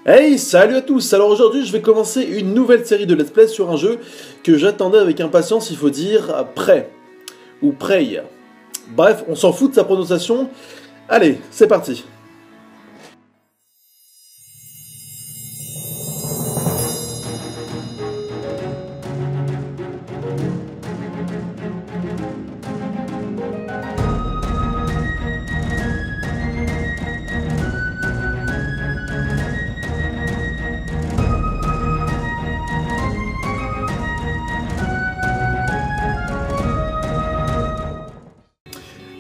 Hey, salut à tous! Alors aujourd'hui, je vais commencer une nouvelle série de let's play sur un jeu que j'attendais avec impatience, il faut dire, Prey, ou Prey. Bref, on s'en fout de sa prononciation. Allez, c'est parti!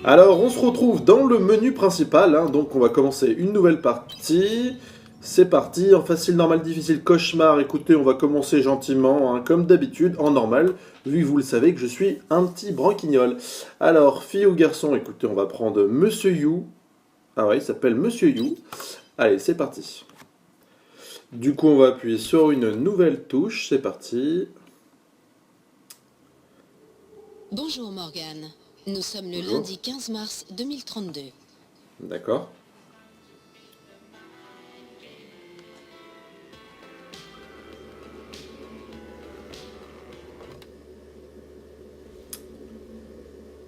Alors, on se retrouve dans le menu principal, hein, donc on va commencer une nouvelle partie. C'est parti, en facile, normal, difficile, cauchemar. Écoutez, on va commencer gentiment, hein, comme d'habitude, en normal, vu que vous le savez que je suis un petit branquignol. Alors, fille ou garçon, écoutez, on va prendre Monsieur You. Ah ouais, il s'appelle Monsieur You. Allez, c'est parti. Du coup, on va appuyer sur une nouvelle touche, c'est parti. Bonjour Morgane, nous sommes le Bonjour. lundi 15 mars 2032. D'accord.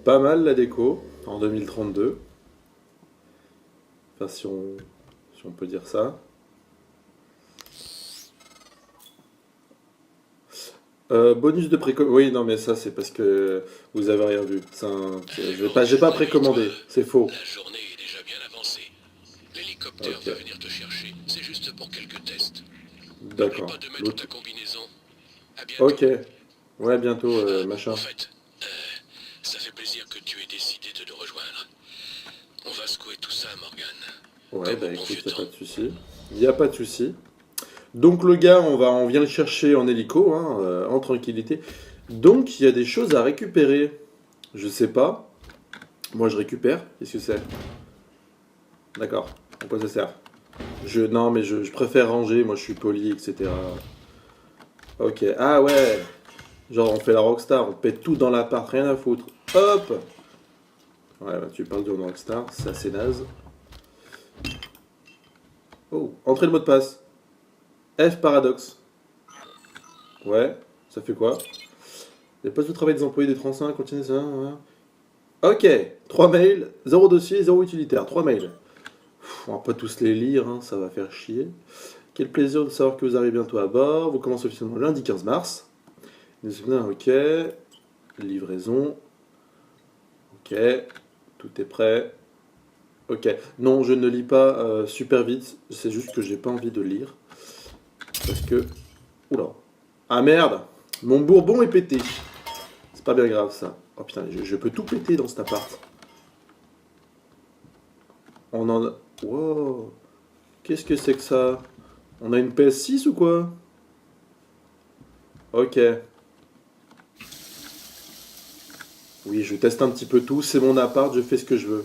Pas mal la déco en 2032. Enfin, si on peut dire ça. Bonus de précommande. Oui, non, mais ça, c'est parce que vous avez rien vu. J'ai pas précommandé. C'est faux. La journée est déjà bien avancée. L'hélicoptère Ok. va venir te chercher. C'est juste pour quelques tests. N'oublie D'accord. pas de mettre L'autre- ta combinaison. À bientôt. Ok. Ouais, bientôt, machin. En fait, ça fait plaisir que tu aies décidé de nous rejoindre. On va secouer tout ça, Morgane. Ouais, Comme bah au bon écoute, vieux y a pas temps. de souci. Y a pas de souci. Donc le gars, on vient le chercher en hélico, hein, en tranquillité. Donc il y a des choses à récupérer. Je sais pas. Moi je récupère. Qu'est-ce que c'est? D'accord. À quoi ça sert? Non, mais je préfère ranger. Moi je suis poli, etc. Ok. Ah ouais. Genre on fait la rockstar, on pète tout dans l'appart, rien à foutre. Hop. Ouais, bah, tu parles de rockstar, c'est assez naze. Oh, entrée le mot de passe. F paradoxe. Ouais, ça fait quoi? Les postes de travail des employés des 35, continue ça. Ouais. Ok, 3 mails, 0 dossier, 0 utilitaire. 3 mails. On va pas tous les lire, hein, ça va faire chier. Quel plaisir de savoir que vous arrivez bientôt à bord. Vous commencez officiellement lundi 15 mars. Ok. Livraison. Ok. Tout est prêt. Ok. Non, je ne lis pas super vite. C'est juste que j'ai pas envie de lire. Parce que. Oula. Ah merde! Mon bourbon est pété. C'est pas bien grave ça. Oh putain, je peux tout péter dans cet appart. On en a... Wow. Qu'est-ce que c'est que ça? On a une PS6 ou quoi? Ok. Oui, je teste un petit peu tout. C'est mon appart, je fais ce que je veux.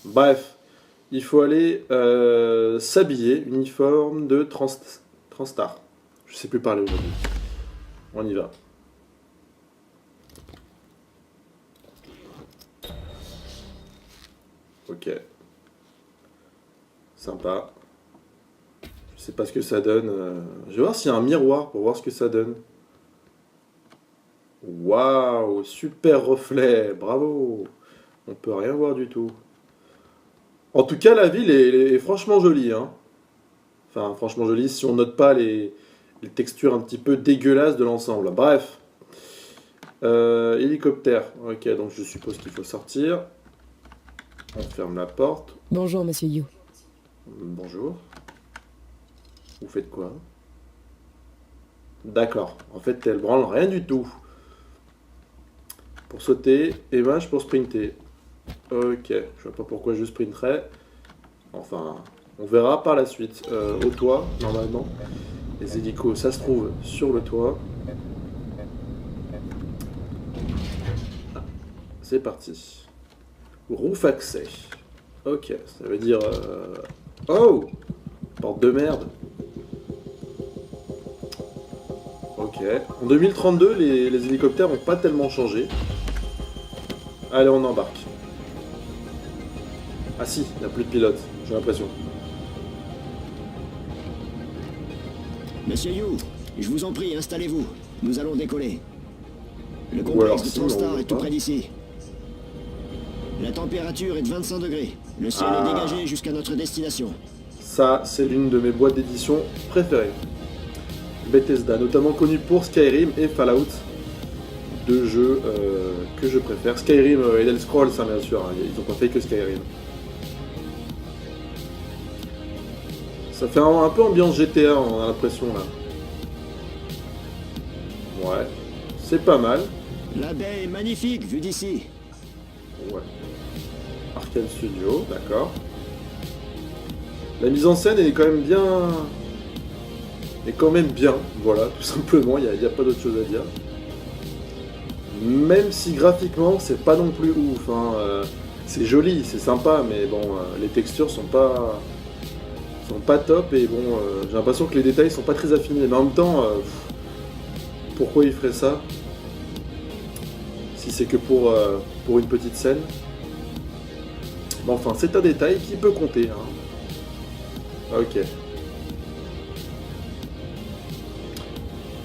Bref. Il faut aller s'habiller. Uniforme de Transstar. Je sais plus parler aujourd'hui. On y va. Ok. Sympa. Je sais pas ce que ça donne. Je vais voir s'il y a un miroir pour voir ce que ça donne. Waouh, super reflet, bravo. On peut rien voir du tout. En tout cas, la ville est franchement jolie, hein. Enfin, franchement jolie si on note pas les textures un petit peu dégueulasses de l'ensemble. Bref. Hélicoptère. Ok, donc je suppose qu'il faut sortir. On ferme la porte. Bonjour, monsieur Yu. Bonjour. Vous faites quoi? D'accord. En fait, elle branle rien du tout. Pour sauter, et match pour sprinter. Ok. Je vois pas pourquoi je sprinterais. Enfin, on verra par la suite. Au toit, normalement. Les hélicos, ça se trouve sur le toit. Ah, c'est parti. Roof accès. Ok, ça veut dire... Oh! Porte de merde. Ok. En 2032, les hélicoptères n'ont pas tellement changé. Allez, on embarque. Ah si, il n'y a plus de pilote, j'ai l'impression. Monsieur Yu, je vous en prie, installez-vous. Nous allons décoller. Le Ou alors complexe de si, on Transtar veut est tout pas. près d'ici. La température est de 25 degrés. Le ciel Ah. est dégagé jusqu'à notre destination. Ça, c'est l'une de mes boîtes d'édition préférées. Bethesda, notamment connu pour Skyrim et Fallout. Deux jeux que je préfère. Skyrim et Elder Scrolls, ça bien sûr. Hein, ils ont pas fait que Skyrim. Ça fait un peu ambiance GTA, on a l'impression là. Ouais, c'est pas mal. La baie est magnifique, vue d'ici. Ouais. Arkane Studio, d'accord. La mise en scène elle est quand même bien. Est quand même bien, voilà, tout simplement, il n'y a pas d'autre chose à dire. Même si graphiquement c'est pas non plus ouf, hein, c'est joli, c'est sympa, mais bon, les textures sont pas top et bon, j'ai l'impression que les détails sont pas très affinés. Mais en même temps, pourquoi il ferait ça si c'est que pour une petite scène? Mais enfin, c'est un détail qui peut compter. Hein. Ok.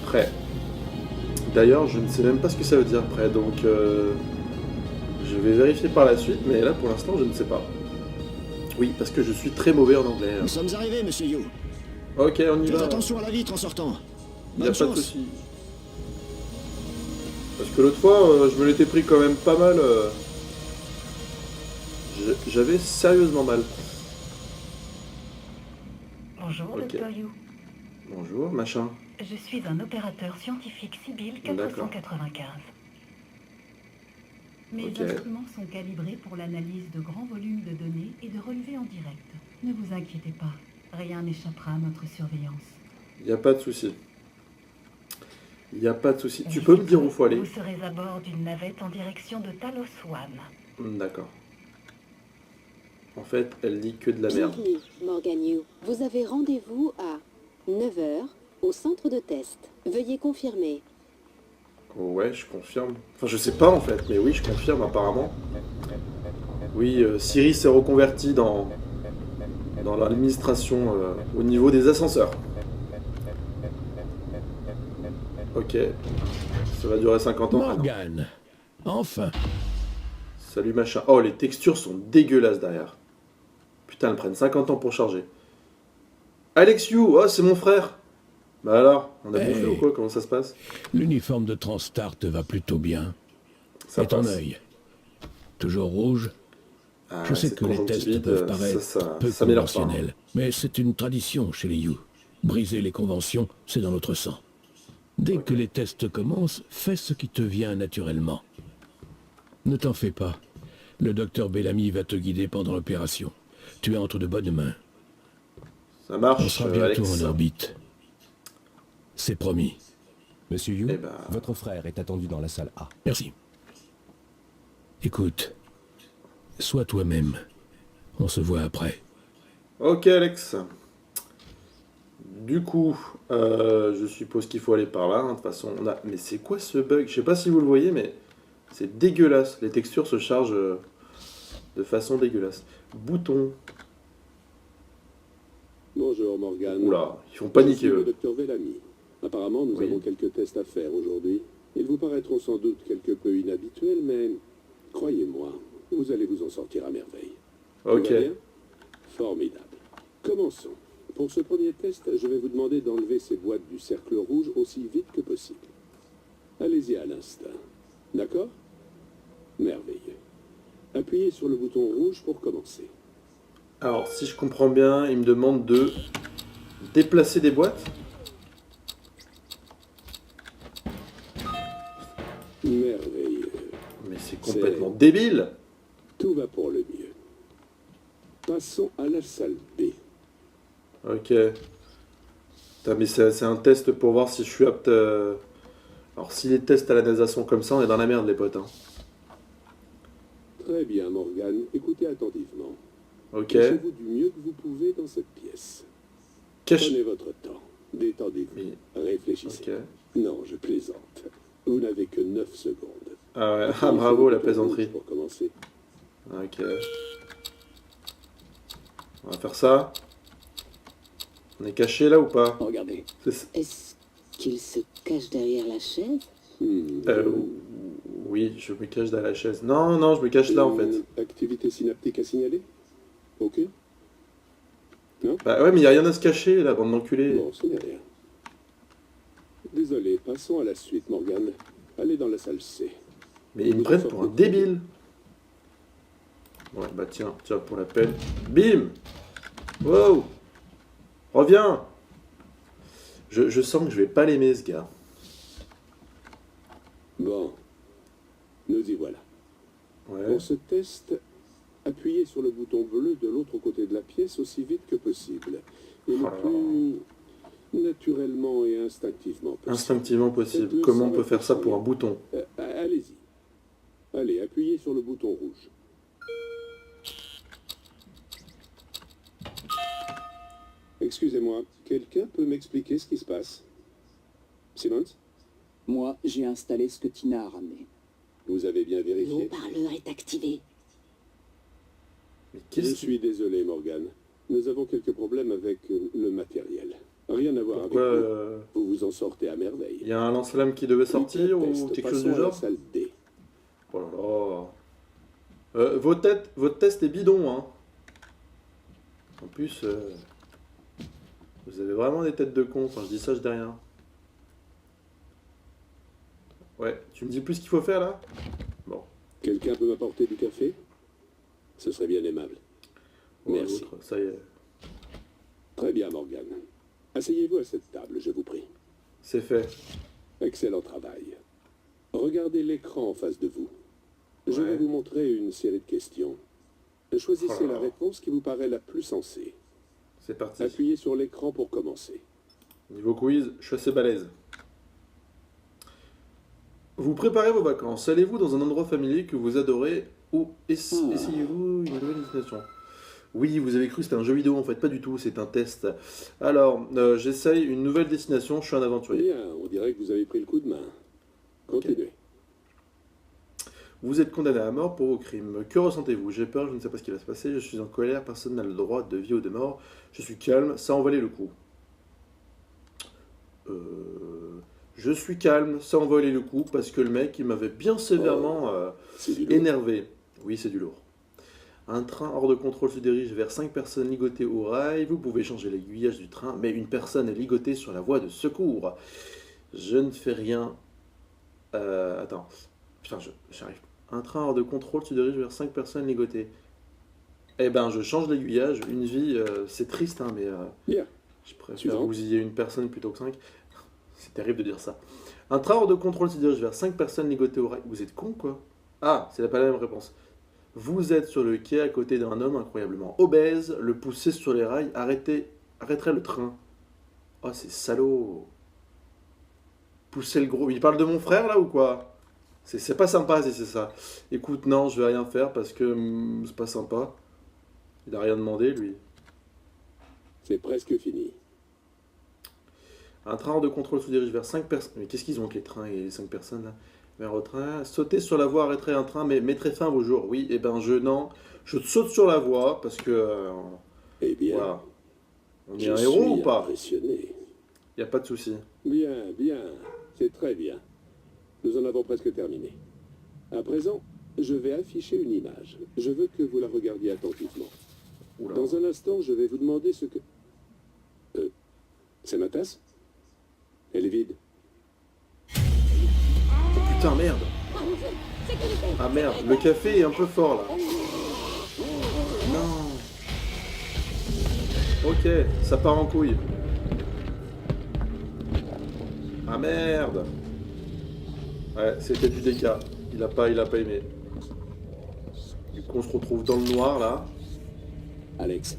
Prêt. D'ailleurs, je ne sais même pas ce que ça veut dire prêt, donc je vais vérifier par la suite, mais là pour l'instant je ne sais pas. Oui, parce que je suis très mauvais en anglais. Nous sommes arrivés, monsieur Yu. Ok, on y Faites va. attention à la vitre en sortant. Il n'y a Bonne pas de chance. souci. Parce que l'autre fois, je me l'étais pris quand même pas mal. J'avais sérieusement mal. Bonjour, Ok. Dr. Yu. Bonjour, machin. Je suis un opérateur scientifique Sibyl D'accord. 495. Mes Ok. instruments sont calibrés pour l'analyse de grands volumes de données et de relevés en direct. Ne vous inquiétez pas, rien n'échappera à notre surveillance. Il n'y a pas de souci. Il n'y a pas de souci. Tu D'ici peux me dire peu, où faut aller? Vous serez à bord d'une navette en direction de Talos One. D'accord. En fait, elle dit que de la merde. Bienvenue, Morgan Yu. Vous avez rendez-vous à 9 h au centre de test. Veuillez confirmer. Ouais, je confirme. Enfin, je sais pas en fait, mais oui, je confirme apparemment. Oui, Siri s'est reconverti dans l'administration au niveau des ascenseurs. Ok. Ça va durer 50 ans. Ah non. Morgan, enfin. Salut machin. Oh, les textures sont dégueulasses derrière. Putain, elles prennent 50 ans pour charger. Alex Yu, oh, c'est mon frère. Bah alors, on a Hey. bouffé ou quoi? Comment ça se passe? L'uniforme de Transstar te va plutôt bien. Ça Et ton passe. œil? Toujours rouge? Ah, Je sais cette que les tests conjonctivite, peuvent paraître peu ça m'énerve pas. conventionnels, mais c'est une tradition chez les Yu. Briser les conventions, c'est dans notre sang. Dès que les tests commencent, fais ce qui te vient naturellement. Ne t'en fais pas. Le docteur Bellamy va te guider pendant l'opération. Tu es entre de bonnes mains. Ça On marche, sera bientôt Alex. en orbite. C'est promis. Monsieur Yu, Eh ben- votre frère est attendu dans la salle A. Merci. Écoute, sois toi-même. On se voit après. Ok, Alex. Du coup, je suppose qu'il faut aller par là. Hein. De toute façon, on a. Mais c'est quoi ce bug? Je sais pas si vous le voyez, mais c'est dégueulasse. Les textures se chargent de façon dégueulasse. Bouton. Bonjour Morgan. Oula, ils font Je paniquer suis le eux. docteur Bellamy. Apparemment, nous Oui. avons quelques tests à faire aujourd'hui. Ils vous paraîtront sans doute quelque peu inhabituels, mais croyez-moi, vous allez vous en sortir à merveille. Tout Ok. va bien? Formidable. Commençons. Pour ce premier test, je vais vous demander d'enlever ces boîtes du cercle rouge aussi vite que possible. Allez-y à l'instinct. D'accord? Merveilleux. Appuyez sur le bouton rouge pour commencer. Alors, si je comprends bien, il me demande de déplacer des boîtes. Merveilleux. Mais c'est complètement débile. Tout va pour le mieux. Passons à la salle B. Ok. Putain, mais c'est un test pour voir si je suis apte. Alors, si les tests à la NASA sont comme ça, on est dans la merde, les potes. Hein. Très bien, Morgan. Écoutez attentivement. Ok. Cachez-vous du mieux que vous pouvez dans cette pièce. Cache. Prenez votre temps. Détendez-vous. Mais- Réfléchissez. Ok. Non, je plaisante. Vous n'avez que 9 secondes. Ah ouais. Ah, Appuyez sur bravo, le la bouton plaisanterie. rouge pour commencer. Ok. On va faire ça. On est caché là ou pas? Regardez. Est-ce qu'il se cache derrière la chaise? Oui, je me cache dans la chaise. Non, non, je me cache là en fait. Une activité synaptique à signaler? Ok. Bah ouais, mais y a rien à se cacher là, bande d'enculés. Bon, ce n'est rien. Désolé, passons à la suite, Morgane. Allez dans la salle C. Mais ils me prennent pour un débile. Ouais, bah tiens, tiens, pour la peine. Bim! Wow! Reviens! Je sens que je vais pas l'aimer, ce gars. Bon. Nous y voilà. Ouais. Pour ce test, appuyez sur le bouton bleu de l'autre côté de la pièce aussi vite que possible. Et le plus naturellement et instinctivement possible. Instinctivement possible. Faites-le Comment on sans peut faire ça pour un réfléchir. bouton? Allez-y. Allez, appuyez sur le bouton rouge. Excusez-moi, quelqu'un peut m'expliquer ce qui se passe? Simmons, Moi, j'ai installé ce que Tina a ramené. vous avez bien Le vérifié? haut-parleur est activé. Mais Je qu'est-ce suis désolé, Morgane. Nous avons quelques problèmes avec le matériel. Rien à voir Pourquoi avec vous. Vous vous en sortez à merveille. y a un lance-flamme qui devait sortir ou Test, quelque chose passons du à la genre? salle D. Oh là là. Votre test est bidon, hein. En plus, vous avez vraiment des têtes de cons. Enfin, je dis ça, je dis rien. Ouais, tu me dis plus ce qu'il faut faire là? Bon. Quelqu'un peut m'apporter du café? Ce serait bien aimable. Ouais, Merci. l'autre, ça y est. Très bien, Morgane. Asseyez-vous à cette table, je vous prie. C'est fait. Excellent travail. Regardez l'écran en face de vous. Je Ouais. vais vous montrer une série de questions. Choisissez Oh là la là. réponse qui vous paraît la plus sensée. C'est parti. Appuyez sur l'écran pour commencer. Niveau quiz, je suis assez balèze. Vous préparez vos vacances. Allez-vous dans un endroit familier que vous adorez ou essayez-vous une nouvelle destination? Oui, vous avez cru que c'était un jeu vidéo, en fait, pas du tout, c'est un test. Alors, j'essaye une nouvelle destination, je suis un aventurier. Bien, on dirait que vous avez pris le coup de main. Continuez. Vous êtes condamné à mort pour vos crimes. Que ressentez-vous? J'ai peur, je ne sais pas ce qui va se passer, je suis en colère, personne n'a le droit de vie ou de mort. Je suis calme, ça en valait le coup. Je suis calme, ça en valait le coup, parce que le mec, il m'avait bien sévèrement C'est du lourd. énervé. Oui, c'est du lourd. Un train hors de contrôle se dirige vers 5 personnes ligotées au rail. Vous pouvez changer l'aiguillage du train, mais une personne est ligotée sur la voie de secours. Je ne fais rien. Attends. Putain, j'arrive. Un train hors de contrôle se dirige vers 5 personnes ligotées. Eh ben, je change l'aiguillage. Une vie, c'est triste, hein, mais Bien. je préfère Suivant. bousiller une personne plutôt que 5. C'est terrible de dire ça. Un train hors de contrôle se dirige vers 5 personnes ligotées au rail. Vous êtes con, quoi? Ah, c'est pas la même réponse. Vous êtes sur le quai à côté d'un homme incroyablement obèse. Le pousser sur les rails arrêterait le train. Oh, c'est salaud. Pousser le gros. Il parle de mon frère, là, ou quoi? C'est pas sympa si c'est ça. Écoute, non, je vais rien faire parce que c'est pas sympa. Il a rien demandé, lui. C'est presque fini. Un train hors de contrôle se dirige vers 5 personnes. Mais qu'est-ce qu'ils ont avec les trains et les 5 personnes là? Vers au train. Sauter sur la voie arrêterait un train, mais mettrait fin à vos jours. Oui, et ben je saute sur la voie parce que. Eh bien, Voilà. On est je un héros suis ou pas? impressionné. Y a pas de souci. Bien, bien. C'est très bien. Nous en avons presque terminé. À présent, je vais afficher une image. Je veux que vous la regardiez attentivement. Oula. Dans un instant, je vais vous demander ce que... c'est ma tasse? Elle est vide. Putain, merde. Ah merde, le café est un peu fort là. Non. Ok, ça part en couille. Ah merde. Ouais, c'était du dégât. Il a pas aimé. Du coup, on se retrouve dans le noir là. Alex,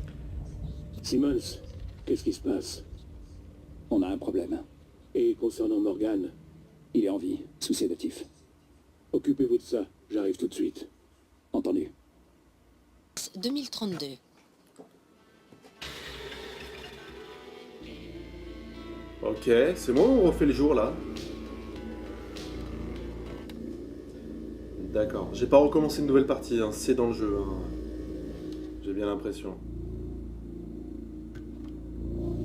Simmons, qu'est-ce qui se passe? on a un problème. Et concernant Morgane, Il est en vie, sous sédatif. occupez-vous de ça. J'arrive tout de suite. Entendu. 2032. Ok, c'est bon, on refait les jours là. D'accord, j'ai pas recommencé une nouvelle partie, hein. C'est dans le jeu. Hein. J'ai bien l'impression.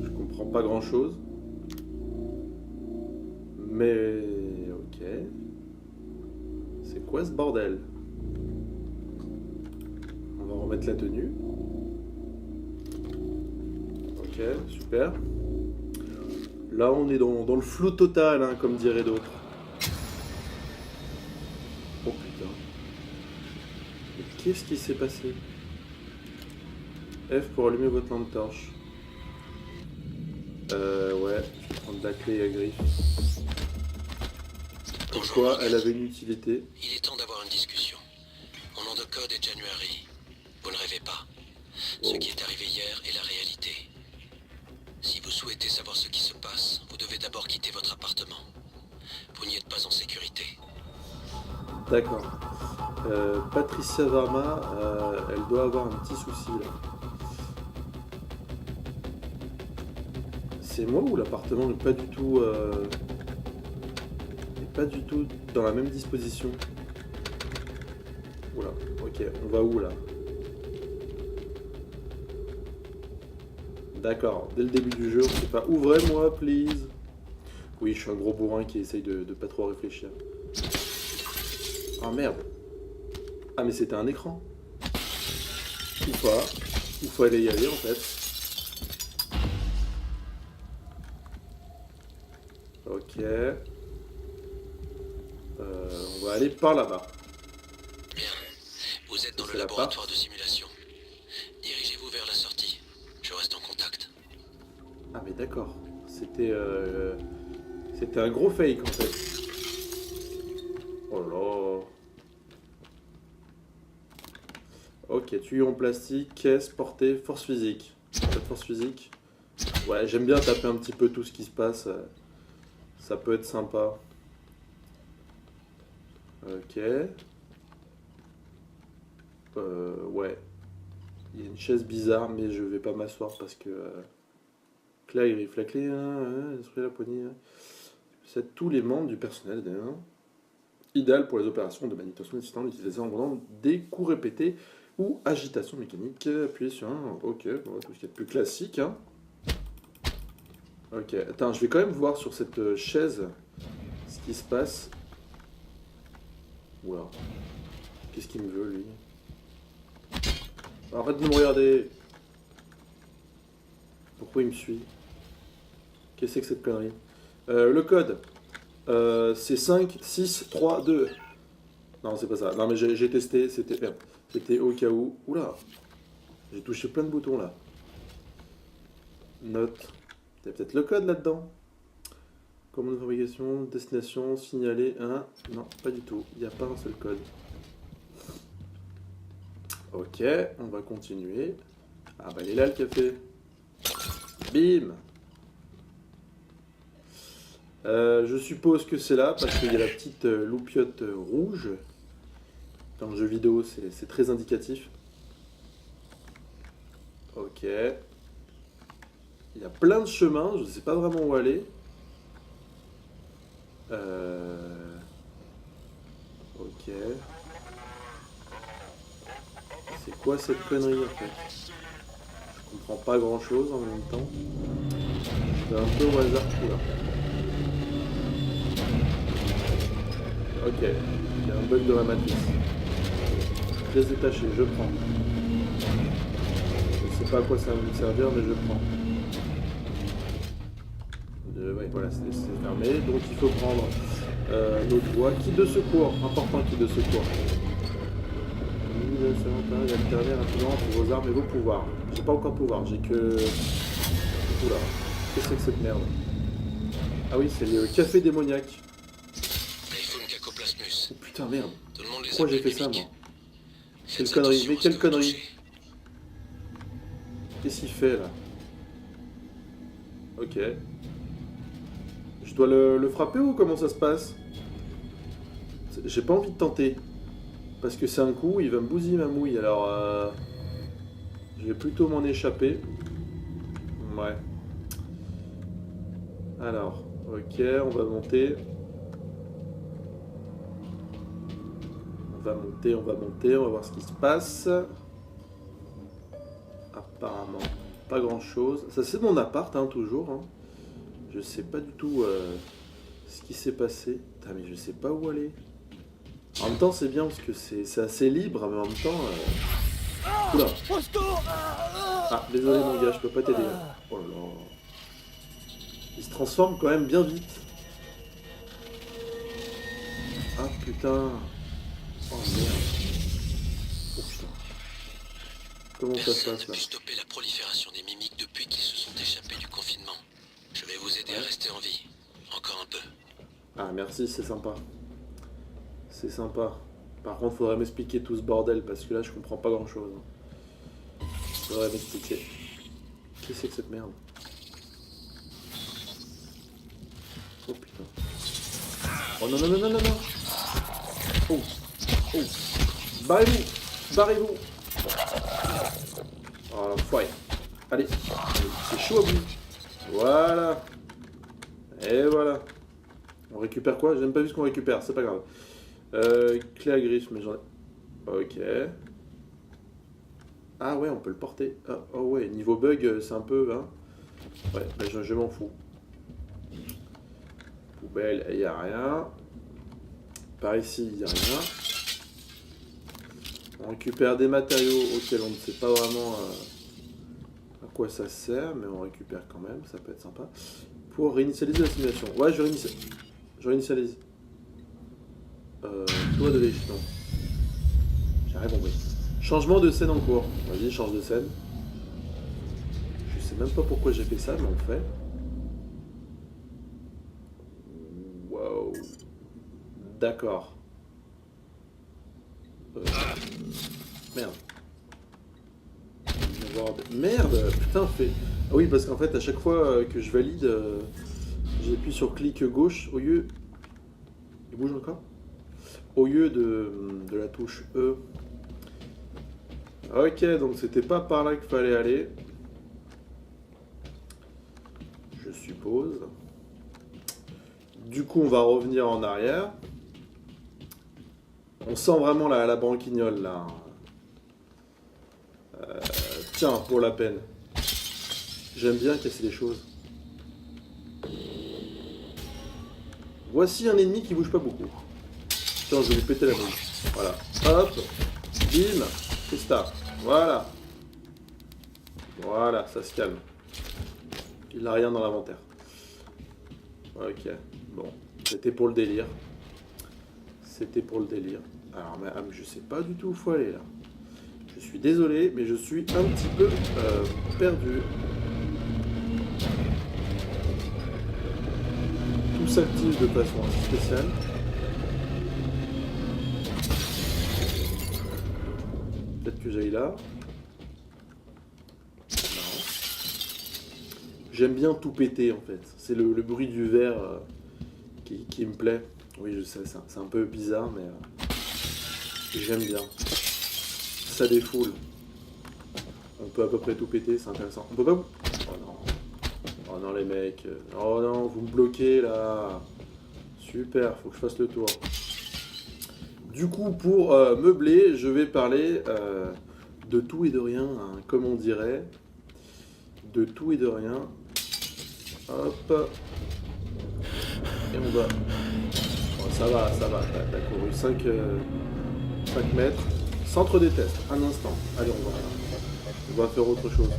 Je pas grand chose. Mais... ok. C'est quoi ce bordel? On va remettre la tenue. Ok, super. Là, on est dans le flou total, hein, comme diraient d'autres. Oh putain. Mais qu'est-ce qui s'est passé? F pour allumer votre lampe torche. Ouais, je vais prendre la clé à griffe. Pourquoi elle avait une utilité? Il est temps d'avoir une discussion. Mon nom de code est January. Vous ne rêvez pas. Ce qui est arrivé hier est la réalité. Si vous souhaitez savoir ce qui se passe, vous devez d'abord quitter votre appartement. Vous n'y êtes pas en sécurité. D'accord. Patricia Varma, elle doit avoir un petit souci là. C'est moi ou l'appartement n'est pas du tout... n'est pas du tout dans la même disposition? Oula, ok, on va où là? D'accord, dès le début du jeu, on sait pas. Ouvrez-moi, please. Oui, je suis un gros bourrin qui essaye de pas trop réfléchir. Ah merde. Ah mais c'était un écran. Ou pas. Il faut aller y aller en fait. Ok. On va aller par là-bas. Bien. Vous êtes dans le C'est la laboratoire de simulation. Dirigez-vous vers la sortie. Je reste en contact. Ah mais d'accord. C'était un gros fake en fait. Oh là. Ok, tuyau en plastique, caisse, portée, force physique. Pas de force physique. Ouais, j'aime bien taper un petit peu tout ce qui se passe. Ça peut être sympa. Ok. Ouais. Il y a une chaise bizarre, mais je vais pas m'asseoir parce que... Là, il griffe la clé, la poignée. C'est tous les membres du personnel d'un idéal pour les opérations de manutention des systèmes utilisés en vendant des coups répétés ou agitation mécanique. Appuyez sur un... Ok, bon, tout ce qui est plus classique. Hein. Ok, attends, je vais quand même voir sur cette chaise ce qui se passe. Oula. Qu'est-ce qu'il me veut, lui? Arrête de me regarder. Pourquoi il me suit? Qu'est-ce que c'est que cette connerie? Le code, c'est 5, 6, 3, 2. Non, c'est pas ça. Non, mais j'ai testé, c'était... Merde. C'était au cas où. Oula. J'ai touché plein de boutons, là. Note. Il y a peut-être le code, là-dedans. Commande de fabrication, destination, signaler, 1. Non, pas du tout. Il n'y a pas un seul code. Ok, on va continuer. Ah, bah, il est là, le café. Bim. Je suppose que c'est là parce qu'il y a la petite loupiote rouge. Dans le jeu vidéo, c'est très indicatif. Ok. Il y a plein de chemins, je ne sais pas vraiment où aller. Ok. C'est quoi cette connerie en fait? Je comprends pas grand chose en même temps. C'est un peu au hasard tout là. Ok, il y a un bug de la matrice. Pièce détachée, je prends. Je sais pas à quoi ça va me servir, mais je prends. Ouais, voilà, c'est fermé. Donc il faut prendre notre voie. Kit de secours, important kit de secours. Alterner rapidement entre vos armes et vos pouvoirs. J'ai pas encore pouvoir, j'ai que... Oula, qu'est-ce que c'est que cette merde? Ah oui, c'est le café démoniaque. Oh putain, merde. Pourquoi j'ai fait ça, moi? Quelle connerie, mais quelle connerie? Qu'est-ce qu'il fait, là? Ok. Je dois le frapper ou comment ça se passe? J'ai pas envie de tenter. Parce que c'est un coup, il va me bousiller ma mouille, alors je vais plutôt m'en échapper. Ouais. Alors, ok, on va monter. On va monter, on va voir ce qui se passe. Apparemment. Pas grand chose. Ça c'est mon appart, hein, toujours. Hein. Je sais pas du tout ce qui s'est passé. Putain, mais je sais pas où aller. En même temps, c'est bien parce que c'est assez libre, mais en même temps... Oula. Ah, désolé mon gars, je peux pas t'aider. Oh là là. Il se transforme quand même bien vite. Ah putain. Oh merde. Oh putain. Comment ça se Personne passe n'a là? pu stopper la prolifération des mimiques depuis qu'ils se sont échappés du confinement. Je vais vous aider à rester en vie. Encore un peu. Ah merci, c'est sympa. C'est sympa. Par contre, faudrait m'expliquer tout ce bordel parce que là, je comprends pas grand chose. Faudrait m'expliquer. Qu'est-ce que c'est que cette merde? Oh putain. Oh non, non, non, non, non, non. Oh. Oh. Barrez-vous. Barrez-vous. Oh, foire. Allez. C'est chaud à bout. Voilà. Et voilà. On récupère quoi? J'ai même pas vu ce qu'on récupère, c'est pas grave. Clé à griffe, mais j'en ai... Ok. Ah ouais, on peut le porter. Ah, oh ouais, niveau bug, c'est un peu... Hein. Ouais, bah je m'en fous. Poubelle, il n'y a rien. Par ici, il n'y a rien. On récupère des matériaux auxquels on ne sait pas vraiment à quoi ça sert, mais on récupère quand même, ça peut être sympa. Pour réinitialiser la simulation. Ouais, je réinitialise. Toi de l'échelon. J'ai rien compris. Changement de scène en cours. Vas-y, change de scène. Je sais même pas pourquoi j'ai fait ça, mais on fait. Wow. D'accord. Merde. Merde, putain, fait. Ah oui, parce qu'en fait, à chaque fois que je valide, j'appuie sur clic gauche au lieu. Il bouge encore? Au lieu de la touche E. Ok, donc c'était pas par là qu'il fallait aller. Je suppose. Du coup, on va revenir en arrière. On sent vraiment la branquignole là. Tiens, pour la peine. J'aime bien casser les choses. Voici un ennemi qui bouge pas beaucoup. Tiens, je vais lui péter la bouche. Voilà. Hop. Bim. Qu'est-ce que t'as? Voilà. Voilà, ça se calme. Il n'a rien dans l'inventaire. Ok. Bon. C'était pour le délire. C'était pour le délire. Alors, mais je sais pas du tout où faut aller là. Je suis désolé, mais je suis un petit peu perdu. Tout s'active de façon assez spéciale. Peut-être que j'aille là. Non. J'aime bien tout péter en fait. C'est le bruit du verre qui me plaît. Oui, je sais, c'est un peu bizarre, mais j'aime bien. Ça défoule. On peut à peu près tout péter, c'est intéressant. On peut pas... Oh non. Oh non les mecs. Oh non, vous me bloquez là. Super, faut que je fasse le tour. Du coup, pour meubler, je vais parler de tout et de rien, hein, comme on dirait. De tout et de rien. Hop. Et on va... Oh, ça va. T'as couru 5 mètres. Centre des tests, un instant. Allez, on va faire autre chose.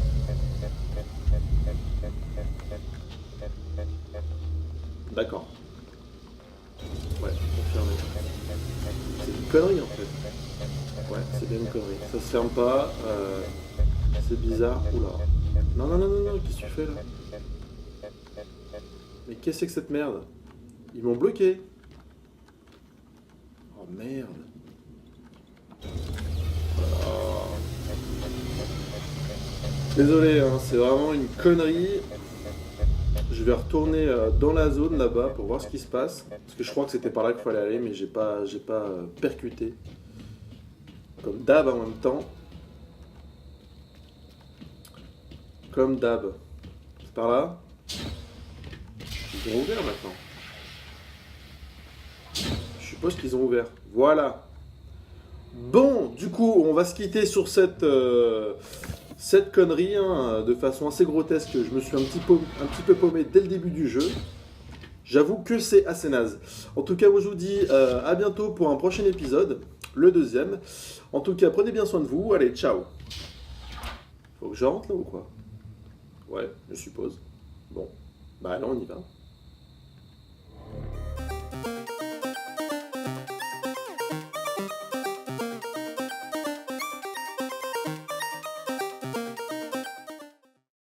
D'accord. Ouais, confirmé. C'est une connerie en fait. Ouais, c'est bien une connerie. Ça se ferme pas. C'est bizarre. Oula. Non, qu'est-ce que tu fais là? Mais qu'est-ce que c'est que cette merde? Ils m'ont bloqué. Oh merde. Oh. Désolé, hein, c'est vraiment une connerie. Je vais retourner dans la zone là-bas pour voir ce qui se passe. Parce que je crois que c'était par là qu'il fallait aller, mais j'ai pas percuté. Comme d'hab en même temps. Comme d'hab. C'est par là. Ils ont ouvert maintenant. Je suppose qu'ils ont ouvert. Voilà. Bon, du coup, on va se quitter sur cette cette connerie, hein, de façon assez grotesque, je me suis un petit peu paumé dès le début du jeu. J'avoue que c'est assez naze. En tout cas, moi je vous dis à bientôt pour un prochain épisode, le 2e. En tout cas, prenez bien soin de vous. Allez, ciao. Faut que je rentre là ou quoi? Ouais, je suppose. Bon, bah là on y va.